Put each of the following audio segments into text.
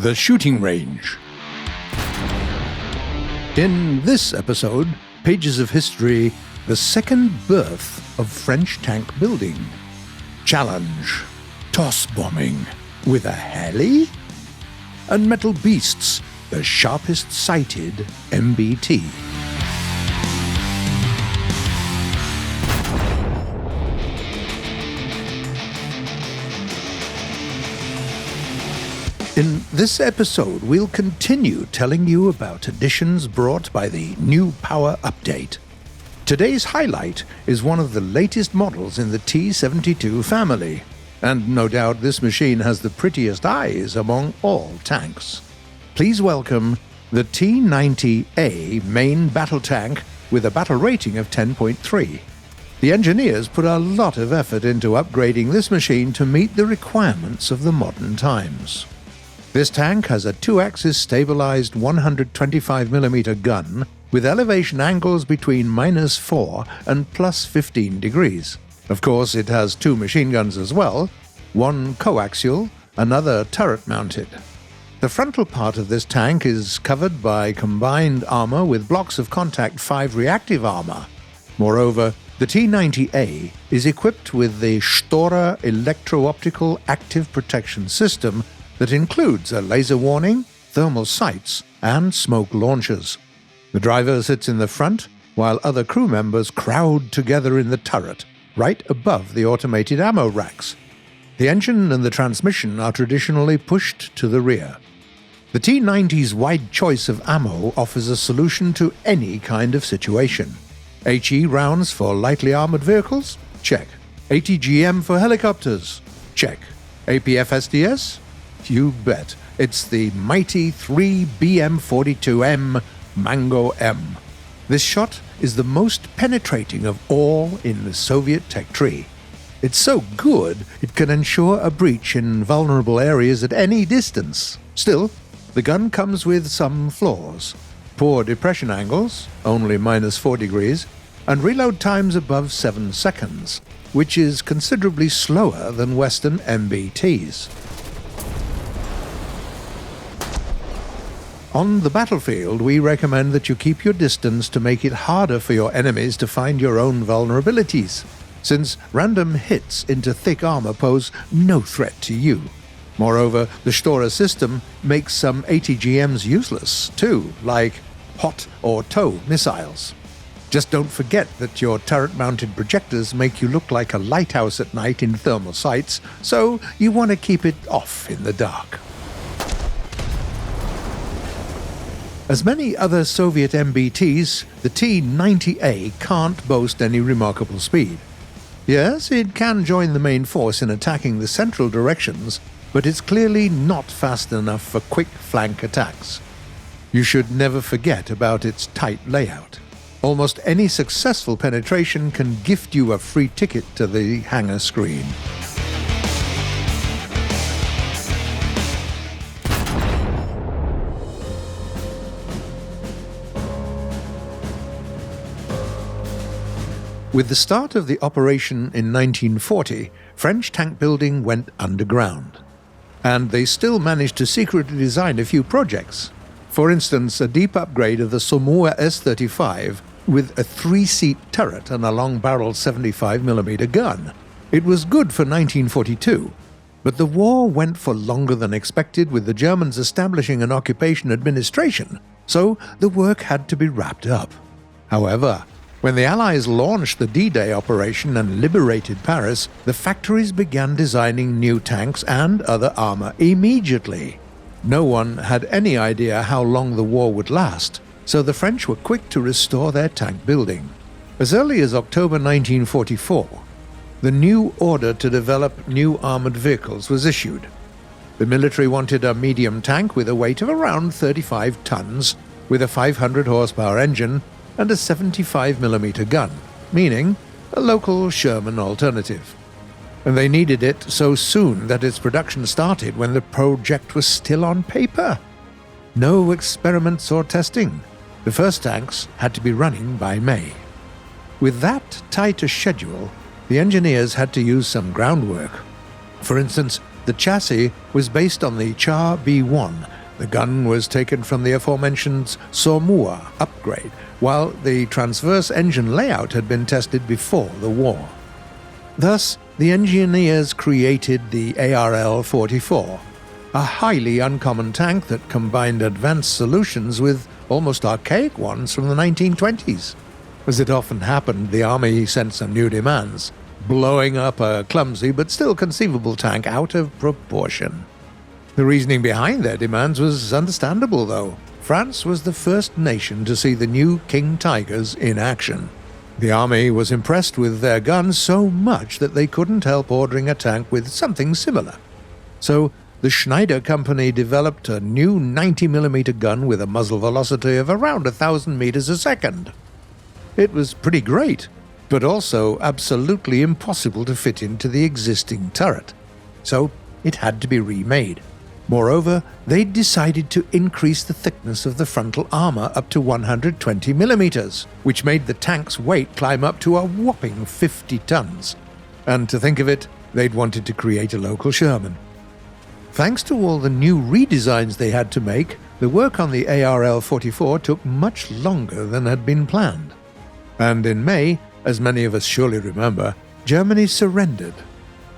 The Shooting Range. In this episode, Pages of History, the second birth of French tank building. Challenge, toss bombing with a heli? And Metal Beasts, the Sharpest-Sighted MBT. In this episode, we'll continue telling you about additions brought by the New Power Update. Today's highlight is one of the latest models in the T-72 family, and no doubt this machine has the prettiest eyes among all tanks. Please welcome the T-90A main battle tank with a battle rating of 10.3. The engineers put a lot of effort into upgrading this machine to meet the requirements of the modern times. This tank has a 2-axis stabilized 125mm gun with elevation angles between -4 and +15 degrees. Of course, it has 2 machine guns as well, one coaxial, another turret-mounted. The frontal part of this tank is covered by combined armor with blocks of Contact 5 reactive armor. Moreover, the T-90A is equipped with the Storer electro-optical active protection system that includes a laser warning, thermal sights, and smoke launchers. The driver sits in the front, while other crew members crowd together in the turret, right above the automated ammo racks. The engine and the transmission are traditionally pushed to the rear. The T-90's wide choice of ammo offers a solution to any kind of situation. HE rounds for lightly armored vehicles? Check. ATGM for helicopters? Check. APF SDS? You bet. It's the mighty 3BM42M Mango M. This shot is the most penetrating of all in the Soviet tech tree. It's so good it can ensure a breach in vulnerable areas at any distance. Still, the gun comes with some flaws. Poor depression angles, only -4 degrees, and reload times above 7 seconds, which is considerably slower than Western MBTs. On the battlefield, we recommend that you keep your distance to make it harder for your enemies to find your own vulnerabilities, since random hits into thick armor pose no threat to you. Moreover, the Storer system makes some ATGMs useless, too, like hot or tow missiles. Just don't forget that your turret-mounted projectors make you look like a lighthouse at night in thermal sights, so you want to keep it off in the dark. As many other Soviet MBTs, the T-90A can't boast any remarkable speed. Yes, it can join the main force in attacking the central directions, but it's clearly not fast enough for quick flank attacks. You should never forget about its tight layout. Almost any successful penetration can gift you a free ticket to the hangar screen. With the start of the operation in 1940, French tank building went underground. And they still managed to secretly design a few projects. For instance, a deep upgrade of the Saumur S-35 with a 3-seat turret and a long-barreled 75mm gun. It was good for 1942, but the war went for longer than expected with the Germans establishing an occupation administration, so the work had to be wrapped up. However, when the Allies launched the D-Day operation and liberated Paris, the factories began designing new tanks and other armor immediately. No one had any idea how long the war would last, so the French were quick to restore their tank building. As early as October 1944, the new order to develop new armored vehicles was issued. The military wanted a medium tank with a weight of around 35 tons, with a 500 horsepower engine and a 75mm gun, meaning a local Sherman alternative. And they needed it so soon that its production started when the project was still on paper. No experiments or testing. The first tanks had to be running by May. With that tight a schedule, the engineers had to use some groundwork. For instance, The chassis was based on the Char B1. The gun was taken from the aforementioned Sormua upgrade, while the transverse engine layout had been tested before the war. Thus, the engineers created the ARL-44, a highly uncommon tank that combined advanced solutions with almost archaic ones from the 1920s. As it often happened, the Army sent some new demands, blowing up a clumsy but still conceivable tank out of proportion. The reasoning behind their demands was understandable, though. France was the first nation to see the new King Tigers in action. The Army was impressed with their guns so much that they couldn't help ordering a tank with something similar. So, the Schneider Company developed a new 90mm gun with a muzzle velocity of around 1,000 meters a second. It was pretty great, but also absolutely impossible to fit into the existing turret. So, it had to be remade. Moreover, they decided to increase the thickness of the frontal armor up to 120 millimeters, which made the tank's weight climb up to a whopping 50 tons. And to think of it, they'd wanted to create a local Sherman. Thanks to all the new redesigns they had to make, the work on the ARL-44 took much longer than had been planned. And in May, as many of us surely remember, Germany surrendered.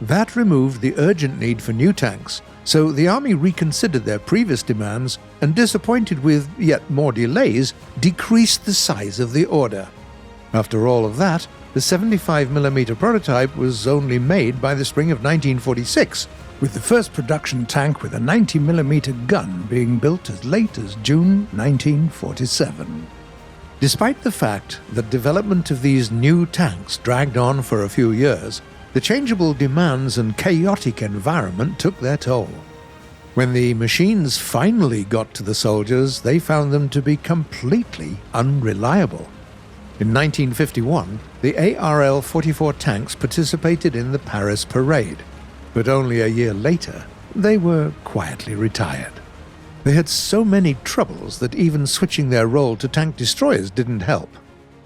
That removed the urgent need for new tanks, so the Army reconsidered their previous demands and, disappointed with yet more delays, decreased the size of the order. After all of that, the 75mm prototype was only made by the spring of 1946, with the first production tank with a 90mm gun being built as late as June 1947. Despite the fact that development of these new tanks dragged on for a few years, the changeable demands and chaotic environment took their toll. When the machines finally got to the soldiers, they found them to be completely unreliable. In 1951, the ARL-44 tanks participated in the Paris Parade, but only a year later, they were quietly retired. They had so many troubles that even switching their role to tank destroyers didn't help.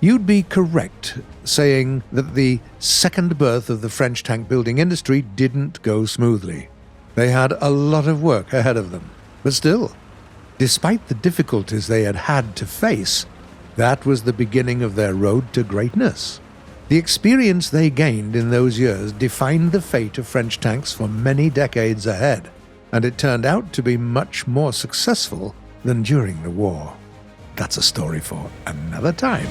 You'd be correct saying that the second birth of the French tank building industry didn't go smoothly. They had a lot of work ahead of them. But still, despite the difficulties they had had to face, that was the beginning of their road to greatness. The experience they gained in those years defined the fate of French tanks for many decades ahead, and it turned out to be much more successful than during the war. That's a story for another time.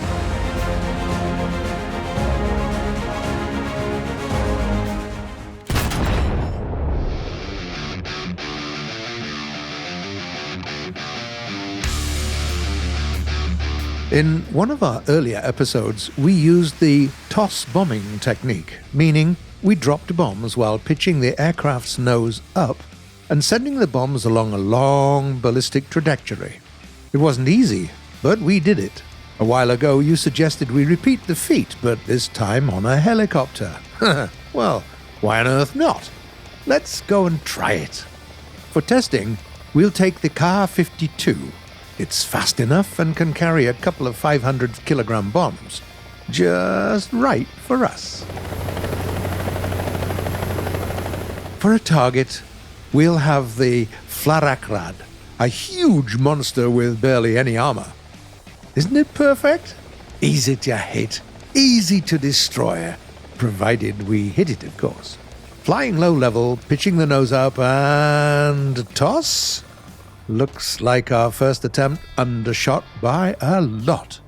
In one of our earlier episodes, we used the toss bombing technique, meaning we dropped bombs while pitching the aircraft's nose up and sending the bombs along a long ballistic trajectory. It wasn't easy, but we did it. A while ago, you suggested we repeat the feat, but this time on a helicopter. Well, why on earth not? Let's go and try it. For testing, we'll take the Ka-52. It's fast enough and can carry a couple of 500-kilogram bombs. Just right for us. For a target, we'll have the Flarakrad, a huge monster with barely any armor. Isn't it perfect? Easy to hit, easy to destroy, provided we hit it, of course. Flying low level, pitching the nose up, and toss? Looks like our first attempt undershot by a lot.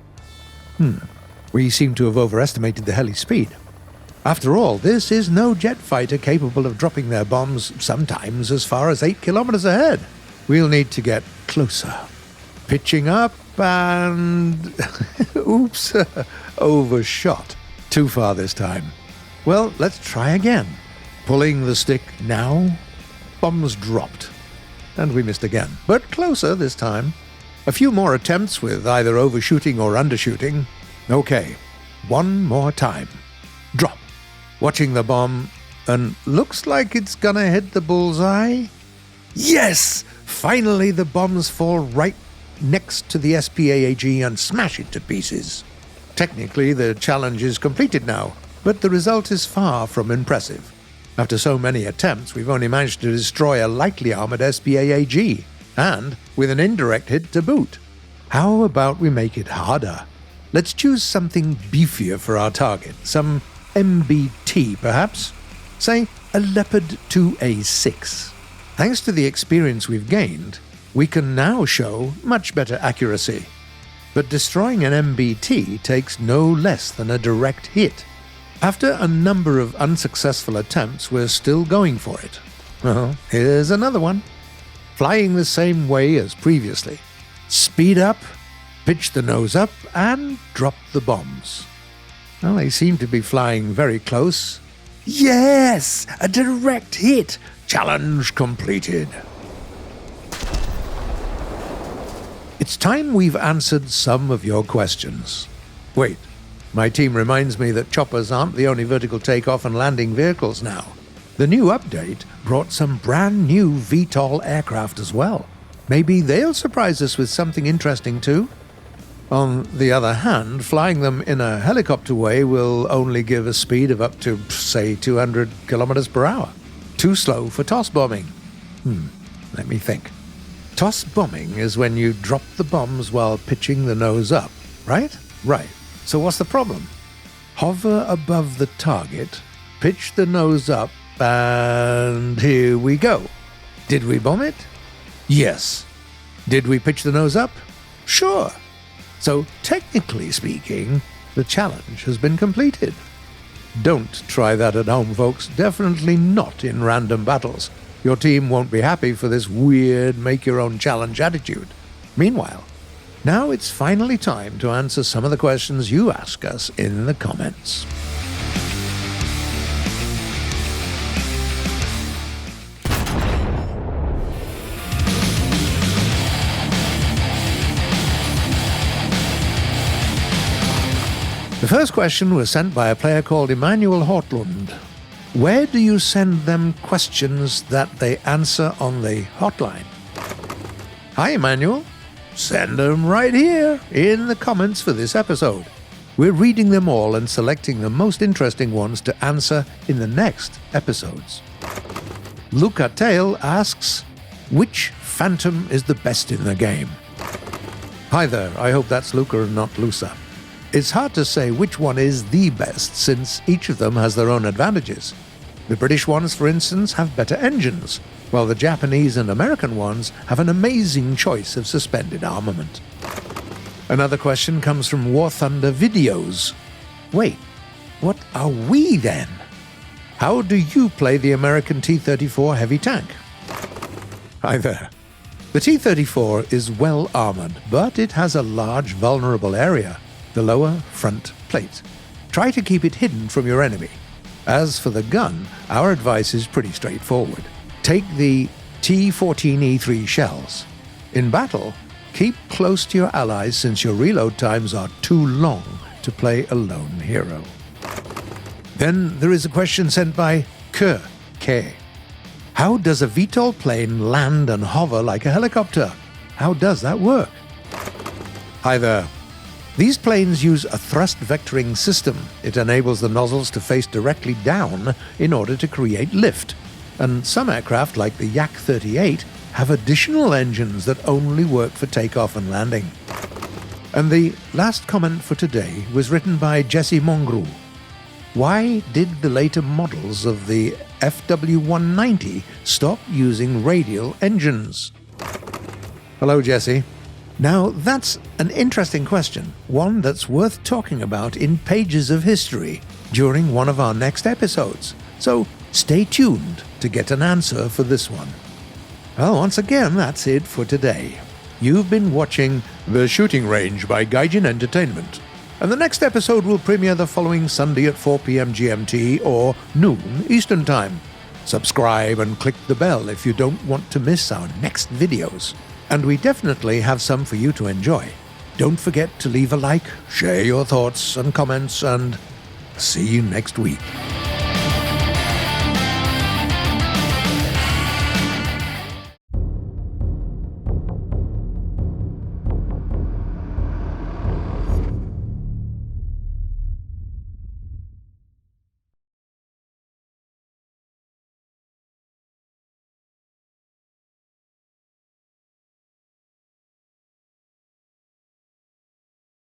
We seem to have overestimated the heli speed. After all, this is no jet fighter capable of dropping their bombs sometimes as far as 8 kilometers ahead. We'll need to get closer. Pitching up and... oops, overshot. Too far this time. Well, let's try again. Pulling the stick now. Bombs dropped. And we missed again, but closer this time. A few more attempts with either overshooting or undershooting. Okay, one more time. Drop. Watching the bomb, and looks like it's gonna hit the bullseye. Yes! Finally the bombs fall right next to the SPAAG and smash it to pieces. Technically, the challenge is completed now, but the result is far from impressive. After so many attempts, we've only managed to destroy a lightly armored SPAAG, and with an indirect hit to boot. How about we make it harder? Let's choose something beefier for our target, some MBT perhaps? Say a Leopard 2A6. Thanks to the experience we've gained, we can now show much better accuracy. But destroying an MBT takes no less than a direct hit. After a number of unsuccessful attempts, we're still going for it. Well, here's another one. Flying the same way as previously. Speed up, pitch the nose up, and drop the bombs. Well, they seem to be flying very close. Yes! A direct hit! Challenge completed. It's time we've answered some of your questions. Wait, my team reminds me that choppers aren't the only vertical takeoff and landing vehicles now. The new update brought some brand new VTOL aircraft as well. Maybe they'll surprise us with something interesting too? On the other hand, flying them in a helicopter way will only give a speed of up to, say, 200 kilometers per hour. Too slow for toss bombing. Let me think. Toss bombing is when you drop the bombs while pitching the nose up, right? Right. So what's the problem? Hover above the target, pitch the nose up, and here we go. Did we bomb it? Yes. Did we pitch the nose up? Sure. So technically speaking, the challenge has been completed. Don't try that at home, folks. Definitely not in random battles. Your team won't be happy for this weird make-your-own-challenge attitude. Meanwhile, now it's finally time to answer some of the questions you ask us in the comments. The first question was sent by a player called Emmanuel HOTLINE. Where do you send them questions that they answer on the hotline? Hi, Emmanuel. Send them right here in the comments for this episode. We're reading them all and selecting the most interesting ones to answer in the next episodes. Luca Tail asks, which Phantom is the best in the game? Hi there, I hope that's Luca and not Lusa. It's hard to say which one is the best since each of them has their own advantages. The British ones, for instance, have better engines, while the Japanese and American ones have an amazing choice of suspended armament. Another question comes from War Thunder Videos. Wait, what are we then? How do you play the American T-34 heavy tank? Hi there. The T-34 is well armored, but it has a large vulnerable area, the lower front plate. Try to keep it hidden from your enemy. As for the gun, our advice is pretty straightforward. Take the T-14E3 shells. In battle, keep close to your allies since your reload times are too long to play a lone hero. Then there is a question sent by K. How does a VTOL plane land and hover like a helicopter? How does that work? Hi there. These planes use a thrust vectoring system. It enables the nozzles to face directly down in order to create lift. And some aircraft, like the Yak-38, have additional engines that only work for takeoff and landing. And the last comment for today was written by Jesse Mongrou. Why did the later models of the FW-190 stop using radial engines? Hello, Jesse. Now, that's an interesting question, one that's worth talking about in pages of history during one of our next episodes. So stay tuned to get an answer for this one. Well, once again, that's it for today. You've been watching The Shooting Range by Gaijin Entertainment, and the next episode will premiere the following Sunday at 4 p.m. GMT or noon Eastern Time. Subscribe and click the bell if you don't want to miss our next videos. And we definitely have some for you to enjoy. Don't forget to leave a like, share your thoughts and comments, and see you next week.